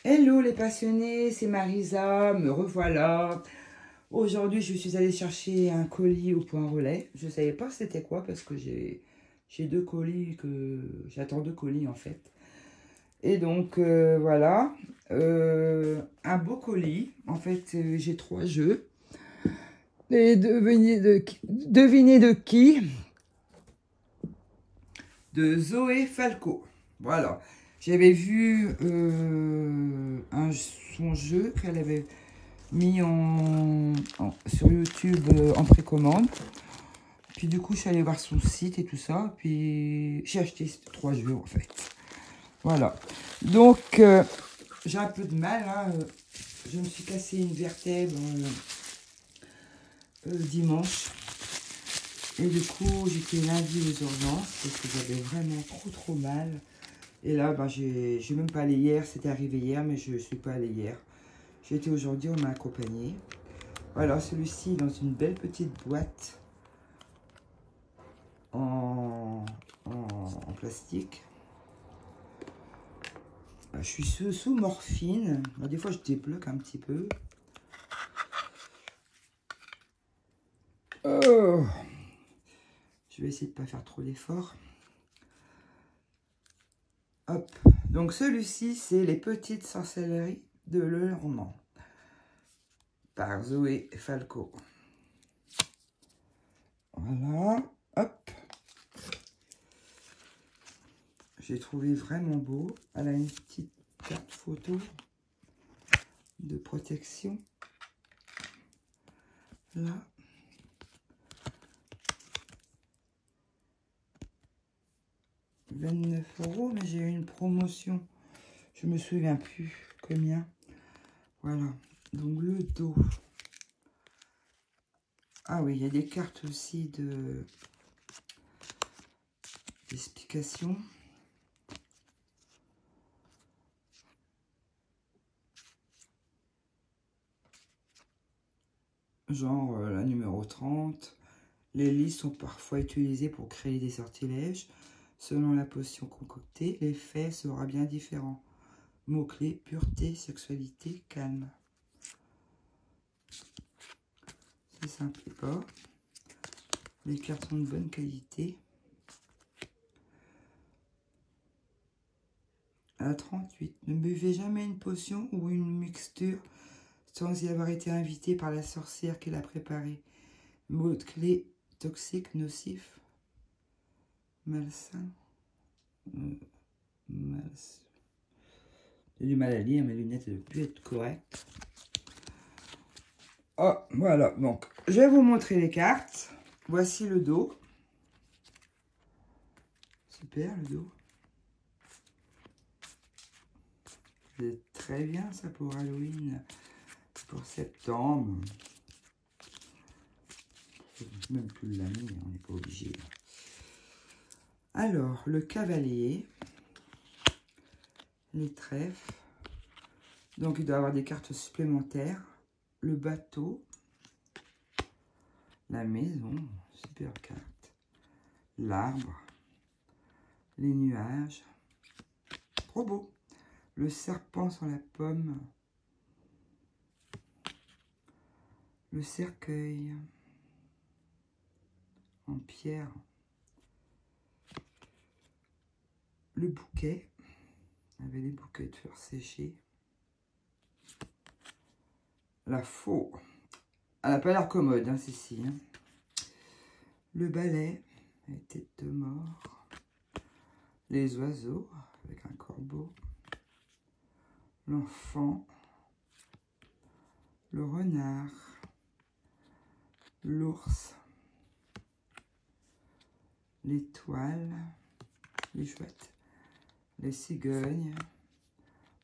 Hello les passionnés, c'est Marisa, me revoilà. Aujourd'hui, je suis allée chercher un colis au point relais. Je ne savais pas c'était quoi parce que j'ai deux colis j'attends deux colis en fait. Et donc voilà, un beau colis. En fait, j'ai trois jeux. Et devinez de qui? De Zoé Falco. Voilà. J'avais vu son jeu qu'elle avait mis sur YouTube en précommande. Puis du coup, je suis allée voir son site et tout ça. Puis j'ai acheté trois jeux en fait. Voilà. Donc, j'ai un peu de mal. Hein, je me suis cassé une vertèbre dimanche. Et du coup, j'étais lundi aux urgences parce que j'avais vraiment trop mal. Et là, bah, j'ai même pas allé hier. C'était arrivé hier, mais je ne suis pas allée hier. J'ai été aujourd'hui, on m'a accompagné. Voilà, celui-ci dans une belle petite boîte en plastique. Je suis sous morphine. Bon, des fois, je débloque un petit peu. Oh, je vais essayer de ne pas faire trop d'efforts. Hop. Donc, celui-ci, c'est Les Petites Sorcelleries de Lenormand par Zoé Falco. Voilà. Hop. J'ai trouvé vraiment beau. Elle a une petite carte photo de protection. Là. « 29 €, mais j'ai eu une promotion. Je me souviens plus combien. Voilà. Donc le dos. Ah oui, il y a des cartes aussi d'explication. Genre la numéro 30. Les listes sont parfois utilisées pour créer des sortilèges. Selon la potion concoctée, l'effet sera bien différent. Mots-clés, pureté, sexualité, calme. C'est simple et pas. Les cartes sont de bonne qualité. À 38. Ne buvez jamais une potion ou une mixture sans y avoir été invité par la sorcière qui l'a préparée. Mots-clés toxiques, nocifs, malsains. J'ai du mal à lire, mes lunettes ne plus être correctes. Oh, voilà. Donc, je vais vous montrer les cartes. Voici le dos. Super, le dos. C'est très bien, ça, pour Halloween. Pour septembre. Même plus l'année, on n'est pas obligé. Alors, le cavalier. Les trèfles. Donc, il doit y avoir des cartes supplémentaires. Le bateau. La maison. Super carte. L'arbre. Les nuages. Trop beau. Le serpent sur la pomme. Le cercueil. En pierre. Le bouquet. Avec les bouquets de fleurs séchées. La faux. Elle n'a pas l'air commode, hein, celle-ci. Hein. Le balai. Les têtes de mort. Les oiseaux. Avec un corbeau. L'enfant. Le renard. L'ours. L'étoile. Les chouettes. Les cigognes.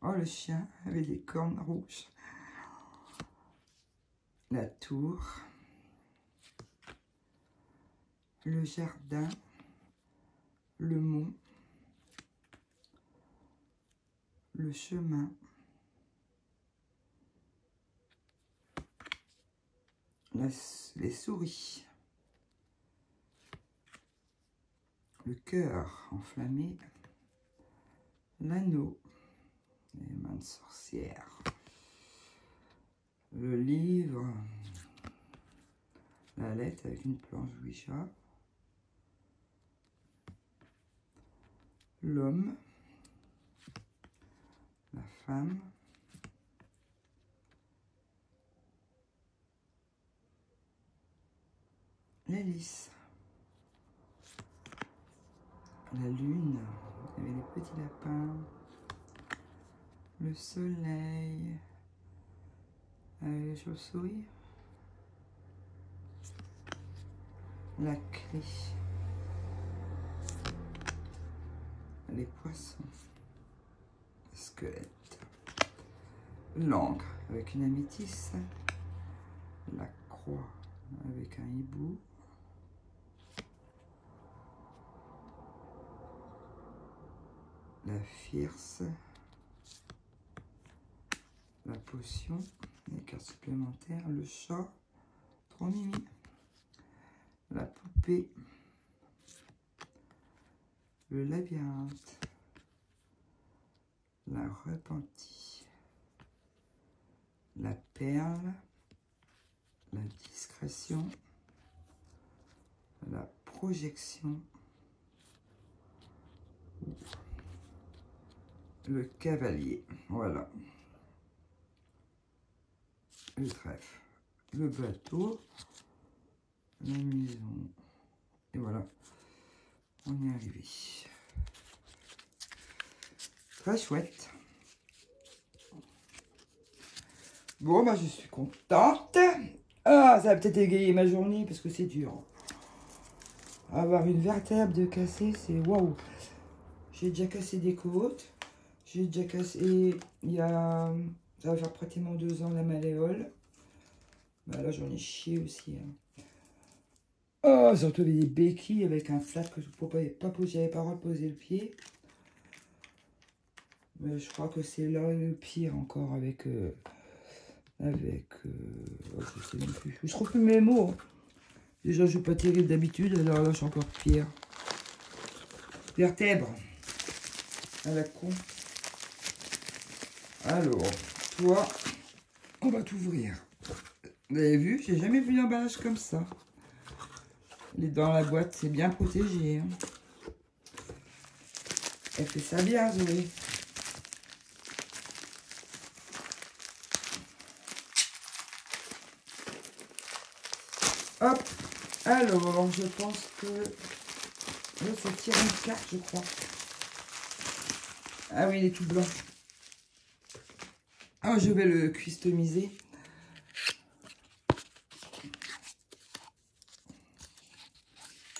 Oh, le chien avec des cornes rouges. La tour. Le jardin. Le mont. Le chemin. Les souris. Le cœur enflammé. L'anneau. Et ma grande sorcière. Le livre, la lettre avec une planche Ouija. L'homme, la femme, l'hélice, la lune, il y avait les petits lapins, le soleil, les chauves-souris, la clé, les poissons, le squelette, l'encre avec une améthyste, la croix avec un hibou, la fierce, la potion, les cartes supplémentaires, le chat, trop mimi, la poupée, le labyrinthe, la repentie, la perle, la discrétion, la projection, le cavalier, voilà, le trèfle, le bateau, la maison, et voilà, on est arrivé. Très chouette. Bon, bah, je suis contente. Ah, ça va peut-être égayer ma journée parce que c'est dur. Avoir une vertèbre de cassée, c'est waouh. J'ai déjà cassé des côtes. J'ai déjà cassé. Il y a. Ça va faire pratiquement 2 ans la malléole. Bah là, j'en ai chié aussi. Hein. Oh, surtout des béquilles avec un flat que je n'avais pas poser le pied. Mais je crois que c'est là le pire encore avec. Oh, je sais même plus. Je trouve plus mes mots. Hein. Déjà, je suis pas terrible d'habitude, alors là, je suis encore pire. Vertèbre. À la con. Alors, toi, on va t'ouvrir. Vous avez vu, j'ai jamais vu l'emballage comme ça. Dans la boîte, c'est bien protégé. Hein. Elle fait ça bien, Zoé. Hop. Alors, je pense que... Là, ça tire une carte, je crois. Ah oui, il est tout blanc. Ah, je vais le customiser.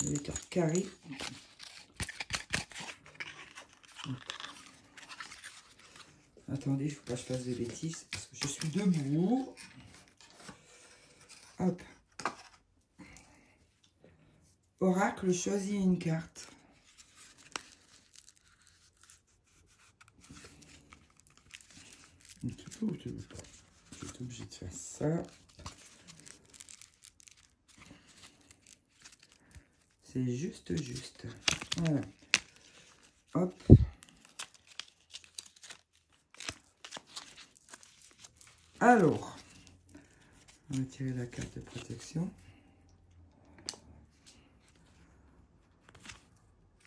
Les cartes carrées. Attendez, il ne faut pas que je fasse de bêtises parce que je suis debout. Hop. Oracle, choisis une carte. Tu peux ou tu veux pas? Je suis obligé de faire ça. C'est juste. Voilà. Hop. Alors, on va tirer la carte de protection.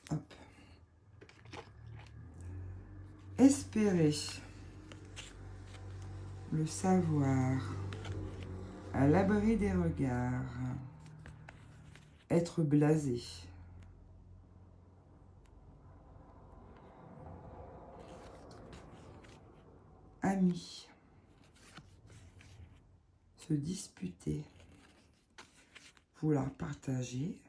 Hop. Espérer. Le savoir. À l'abri des regards. Être blasé. Ami. Se disputer. Vouloir partager.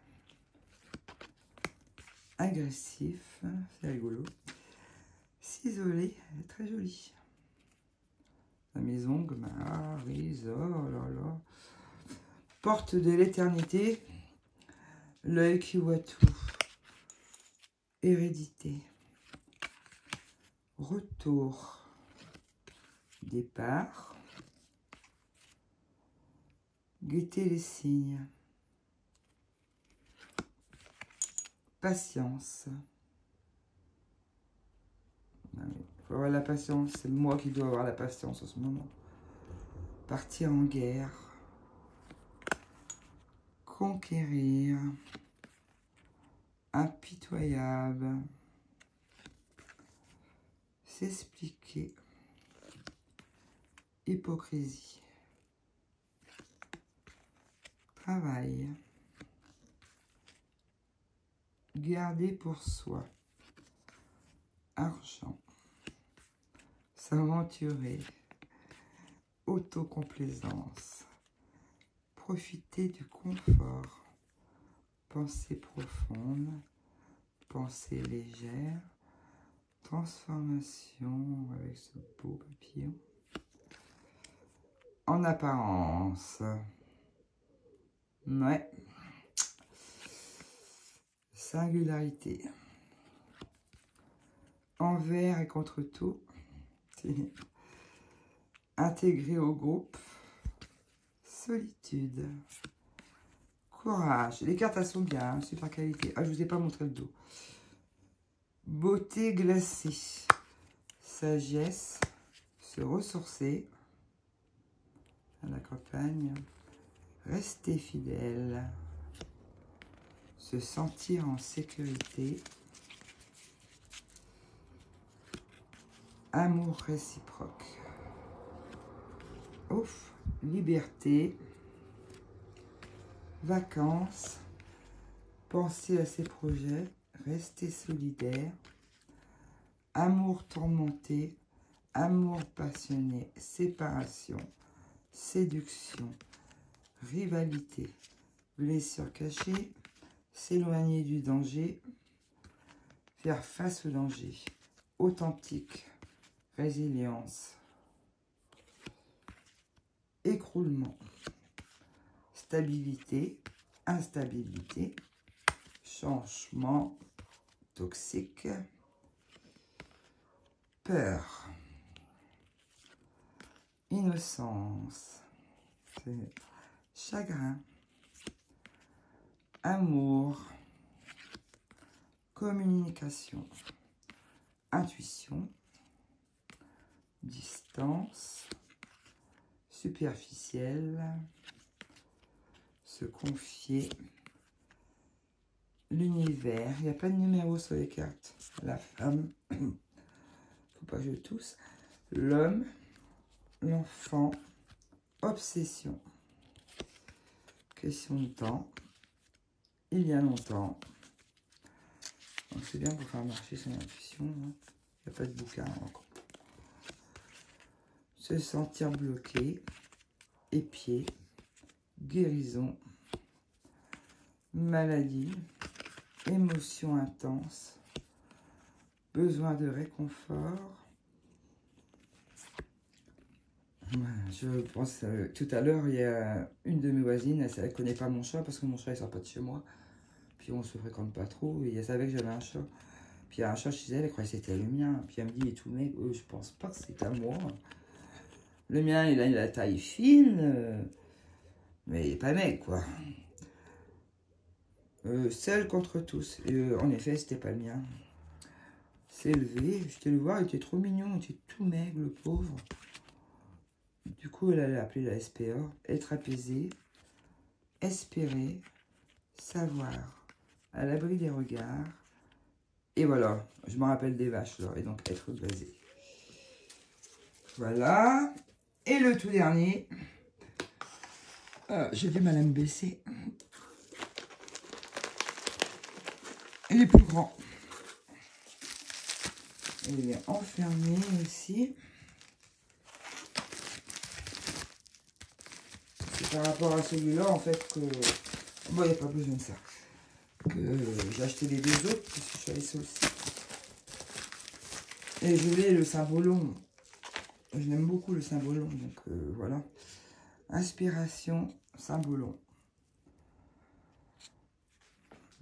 Agressif. C'est rigolo. S'isoler. Très joli. La maison, comme un oh là là. Porte de l'éternité. L'œil qui voit tout. Hérédité. Retour. Départ. Guetter les signes. Patience. Il Faut avoir la patience. C'est moi qui dois avoir la patience en ce moment. Partir en guerre. Conquérir. Impitoyable. S'expliquer. Hypocrisie. Travail. Garder pour soi. Argent. S'aventurer. Autocomplaisance. Profiter du confort. Pensée profonde. Pensée légère. Transformation avec ce beau papillon. En apparence. Ouais. Singularité. Envers et contre tout. Intégré au groupe. Solitude. Courage. Les cartes, elles sont bien. Super qualité. Ah, je vous ai pas montré le dos. Beauté glacée. Sagesse. Se ressourcer. À la campagne. Rester fidèle. Se sentir en sécurité. Amour réciproque. Ouf. Liberté. Vacances. Penser à ses projets. Rester solidaire. Amour tourmenté. Amour passionné. Séparation. Séduction. Rivalité. Blessure cachée. S'éloigner du danger. Faire face au danger. Authentique. Résilience. Écroulement. Stabilité. Instabilité. Changement. Toxique. Peur. Innocence. Chagrin. Amour. Communication. Intuition. Distance. Superficielle. Se confier. L'univers. Il n'y a pas de numéro sur les cartes. La femme. Faut pas que je tousse. L'homme. L'enfant. Obsession. Question de temps. Il y a longtemps. Donc c'est bien pour faire marcher son intuition. Il n'y a pas de bouquin encore. Se sentir bloqué. Épier. Guérison. Maladie. Émotion intense. Besoin de réconfort. Je pense tout à l'heure, il y a une de mes voisines, elle ne connaît pas mon chat parce que mon chat ne sort pas de chez moi. Puis on se fréquente pas trop et elle savait que j'avais un chat. Puis il y a un chat chez elle, elle croyait que c'était le mien. Puis elle me dit, il est tout mec, je pense pas que c'est à moi. Le mien, il a la taille fine, mais il est pas mec quoi. Seul contre tous. En effet, c'était pas le mien. C'est élevé, j'étais le voir, il était trop mignon, il était tout maigre, le pauvre. Du coup, elle allait appeler la SPA, être apaisée, espérer, savoir, à l'abri des regards. Et voilà, je me rappelle des vaches là, et donc être blasé. Voilà. Et le tout dernier, j'ai du mal à me baisser. Il est plus grand. Il est enfermé ici. Par rapport à celui-là, en fait, que... Bon, il n'y a pas besoin de ça. Que j'ai acheté les deux autres, parce que je suis allée sur le site. Et je l'ai, le symbolon. Je l'aime beaucoup, le symbolon, donc voilà. Inspiration, symbolon.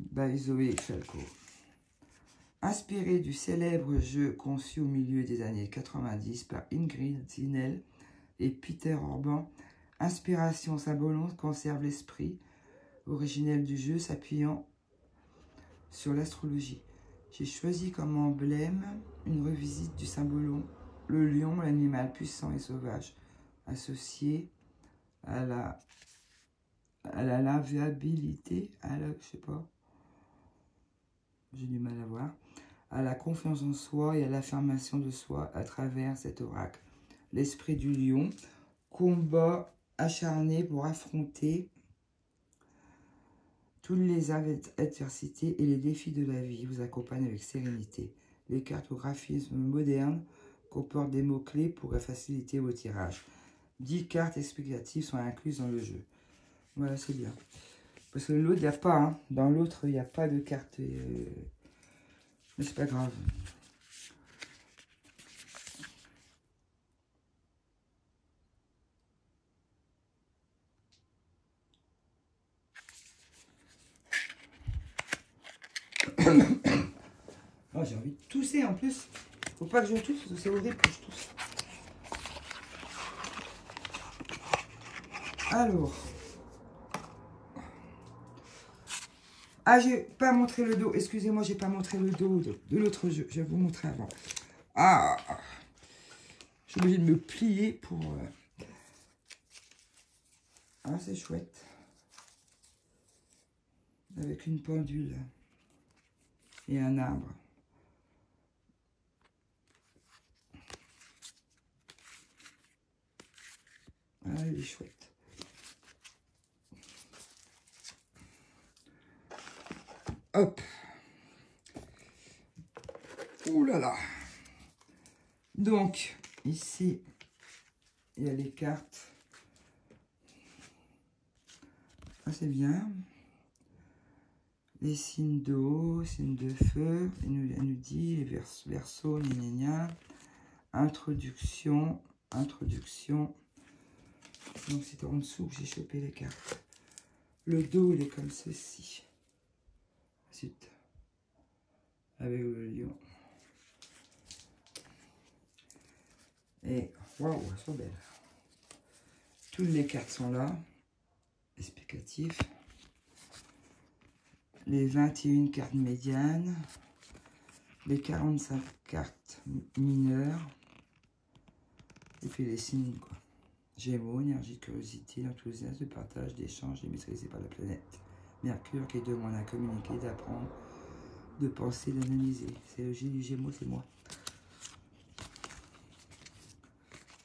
By Zoé Falco. Inspiré du célèbre jeu conçu au milieu des années 90 par Ingrid Zinel et Peter Orban, Inspiration Symbolon conserve l'esprit originel du jeu s'appuyant sur l'astrologie. J'ai choisi comme emblème une revisite du symbole. Le lion, l'animal puissant et sauvage, associé à la lavabilité, je sais pas, j'ai du mal à voir, à la confiance en soi et à l'affirmation de soi à travers cet oracle. L'esprit du lion, combat acharné pour affronter toutes les adversités et les défis de la vie, vous accompagne avec sérénité. Les cartographismes modernes comportent des mots-clés pour faciliter vos tirages. 10 cartes explicatives sont incluses dans le jeu. Voilà, c'est bien. Parce que l'autre, il n'y a pas. Hein. Dans l'autre, il n'y a pas de carte. Mais c'est pas grave. Oh, j'ai envie de tousser en plus. Faut pas que je tousse, parce que c'est horrible que je tousse. Alors. Ah, j'ai pas montré le dos. Excusez-moi, j'ai pas montré le dos de l'autre jeu. Je vais vous montrer avant. Ah, je suis obligée de me plier pour... Ah, c'est chouette. Avec une pendule et un arbre. Ah, il est chouette. Hop. Ouh là là. Donc, ici, il y a les cartes. Ah, c'est bien. Les signes d'eau, signes de feu. Elle nous dit les versos, introduction. Donc, c'est en dessous que j'ai chopé les cartes. Le dos, il est comme ceci. Ensuite, avec le lion. Et waouh, elles sont belles. Toutes les cartes sont là. Explicatif. Les 21 cartes médianes. Les 45 cartes mineures. Et puis les signes, quoi. Gémeaux, énergie, curiosité, l'enthousiasme, le partage, d'échange, est maîtrisé par la planète. Mercure qui demande à communiquer, d'apprendre, de penser, d'analyser. C'est le du Gémeaux, c'est moi.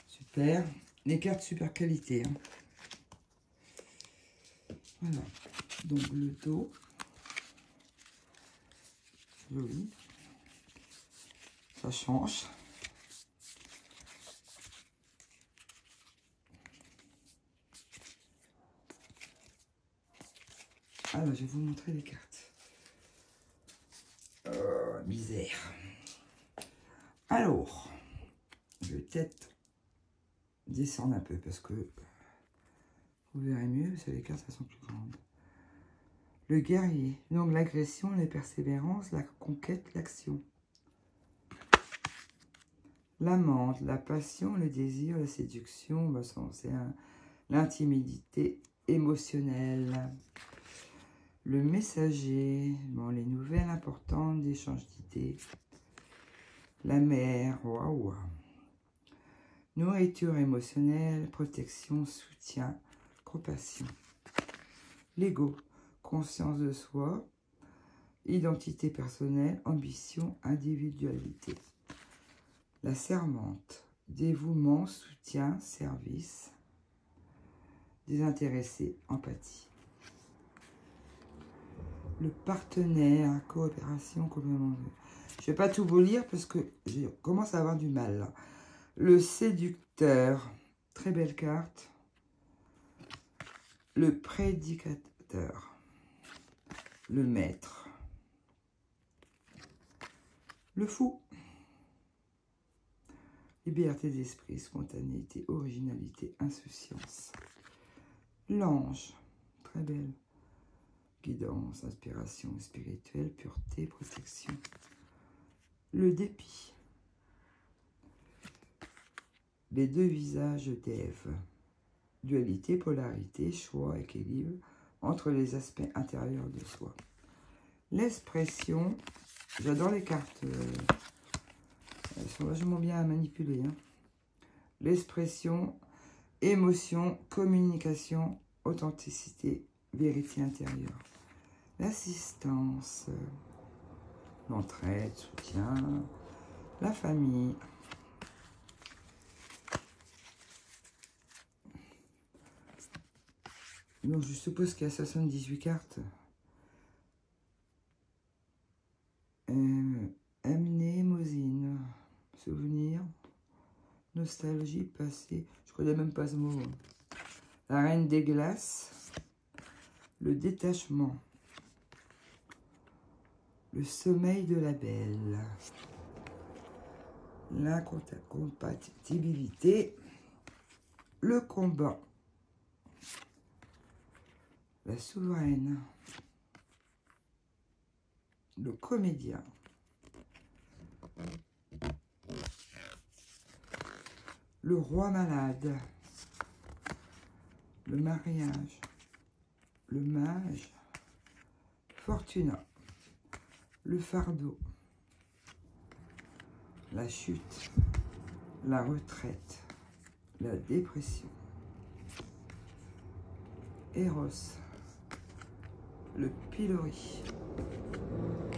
Super. Les cartes super qualité. Hein. Voilà. Donc le dos. Joli. Ça change. Alors, je vais vous montrer les cartes. Misère. Alors, je vais peut-être descendre un peu parce que vous verrez mieux, parce que les cartes, elles sont plus grandes. Le guerrier. Donc, l'agression, la persévérance, la conquête, l'action. L'amante, la passion, le désir, la séduction, bah, c'est l'intimidité émotionnelle. Le messager, bon, les nouvelles importantes, d'échange d'idées. La mère, waouh. Nourriture émotionnelle, protection, soutien, compassion. L'ego, conscience de soi, identité personnelle, ambition, individualité. La servante, dévouement, soutien, service, désintéressé, empathie. Le partenaire, coopération, complément. Je ne vais pas tout vous lire parce que je commence à avoir du mal. Là. Le séducteur, très belle carte. Le prédicateur, le maître. Le fou. Liberté d'esprit, spontanéité, originalité, insouciance. L'ange, très belle. Guidance, inspiration spirituelle, pureté, protection. Le dépit. Les deux visages d'Ève. Dualité, polarité, choix, équilibre entre les aspects intérieurs de soi. L'expression, j'adore les cartes Elles sont vachement bien à manipuler. Hein. L'expression, émotion, communication, authenticité, vérité intérieure. L'assistance, l'entraide, soutien, la famille. Donc je suppose qu'il y a 78 cartes. Mnémosine, souvenir, nostalgie, passé. Je connais même pas ce mot. La reine des glaces, le détachement, le sommeil de la belle, l'incompatibilité, le combat, la souveraine, le comédien, le roi malade, le mariage, le mage, Fortuna, le fardeau, la chute, la retraite, la dépression, Eros, le pilori,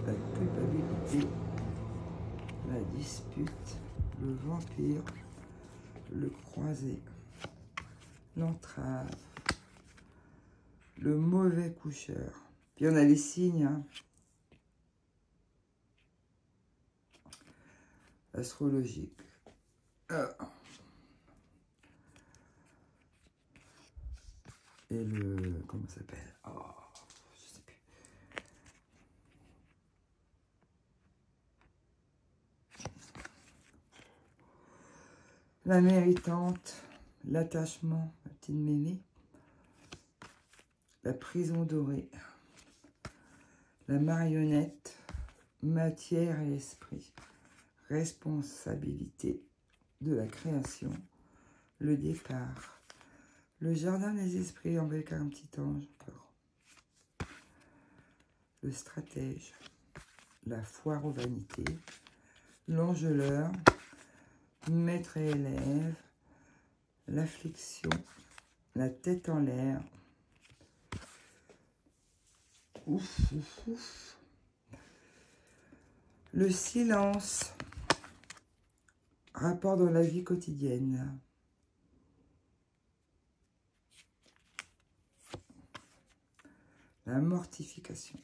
la culpabilité, la dispute, le vampire, le croisé, l'entrave, le mauvais coucheur. Puis on a les signes, hein. Astrologiques. Et le... comment ça s'appelle? Oh, je sais plus. La méritante, l'attachement, la petite mémé, la prison dorée, la marionnette, matière et esprit, responsabilité de la création, le départ, le jardin des esprits avec un petit ange encore, le stratège, la foire aux vanités, l'engeleur, maître et élève, l'affliction, la tête en l'air, ouf, ouf, ouf, le silence, rapport dans la vie quotidienne, la mortification,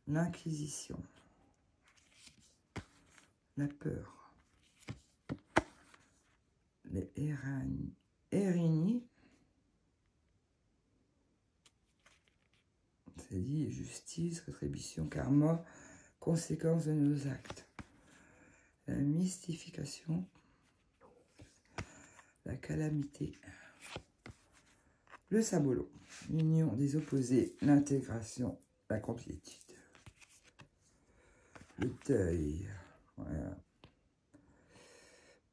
l'inquisition, la peur, les Érigny, c'est dit justice, rétribution, karma, conséquence de nos actes, la mystification, la calamité, le sabolon, l'union des opposés, l'intégration, la complétude, le deuil, voilà.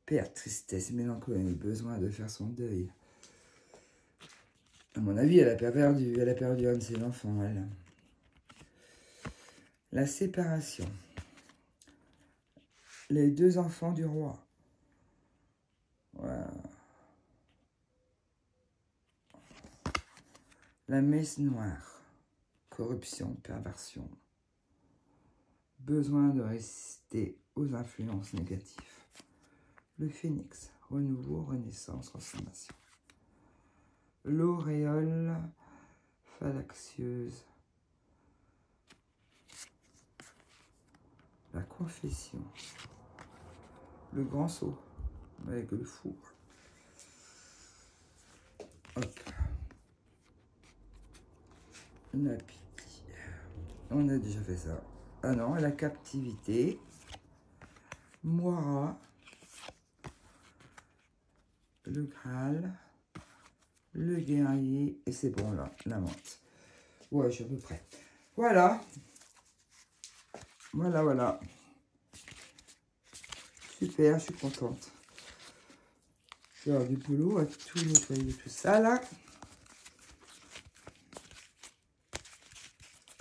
Perte, tristesse, mélancolie, besoin de faire son deuil. À mon avis, elle a perdu un de ses enfants, elle. La séparation. Les deux enfants du roi. Voilà. La messe noire. Corruption, perversion. Besoin de résister aux influences négatives. Le phénix, renouveau, renaissance, transformation. L'auréole fallaxieuse. La confession. Le grand saut avec le four. Hop. La pique. On a déjà fait ça. Ah non, la captivité. Moira. Le Graal, le guerrier, et c'est bon là, la menthe. Ouais, je suis à peu près. Voilà. Voilà, voilà. Super, je suis contente. Je vais avoir du boulot à tout nettoyer, tout ça là.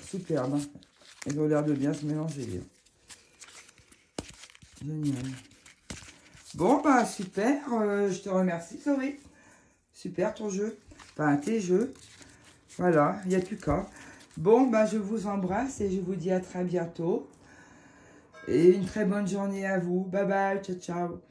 Superbe. Hein. Ils ont l'air de bien se mélanger. Génial. Bon, bah super. Je te remercie, Zoé. Super ton jeu. Enfin, tes jeux. Voilà, il n'y a plus qu'à. Bon, bah je vous embrasse et je vous dis à très bientôt. Et une très bonne journée à vous. Bye bye, ciao, ciao.